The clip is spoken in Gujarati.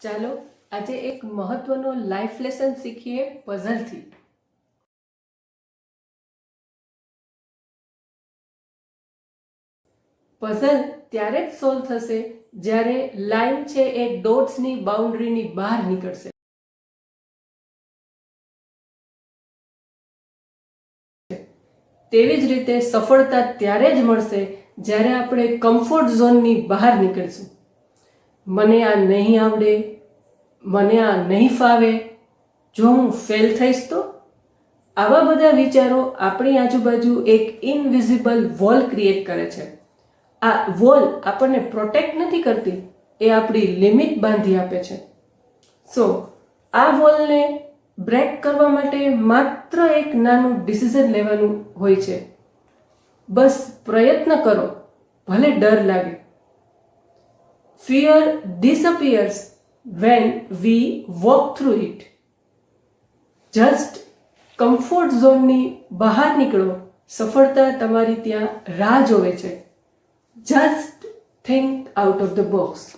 ચાલો આજે એક મહત્વનો લાઈફ લેસન શીખીએ પઝલથી. પઝલ ત્યારે જ સોલ્વ થશે જ્યારે લાઈન છે એ ડોટ્સની બાઉન્ડ્રીની બહાર નીકળશે. તેવી જ રીતે સફળતા ત્યારે જ મળશે જ્યારે આપણે કમ્ફર્ટ ઝોનની બહાર નીકળશું. મને આ નહીં આવડે, મને આ નહીં ફાવે, જો હું ફેલ થઈશ તો, આવા બધા વિચારો આપણી આજુબાજુ એક ઇનવિઝિબલ વોલ ક્રિએટ કરે છે. આ વોલ આપણને પ્રોટેક્ટ નથી કરતી, એ આપણી લિમિટ બાંધી આપે છે. આ વોલને બ્રેક કરવા માટે માત્ર એક નાનું ડિસિઝન લેવાનું હોય છે. બસ પ્રયત્ન કરો, ભલે ડર લાગે. Fear disappears when we walk through it. Just comfort ઝોનની બહાર નીકળો, સફળતા તમારી ત્યાં રાહ જોવે છે. Just think out of the box.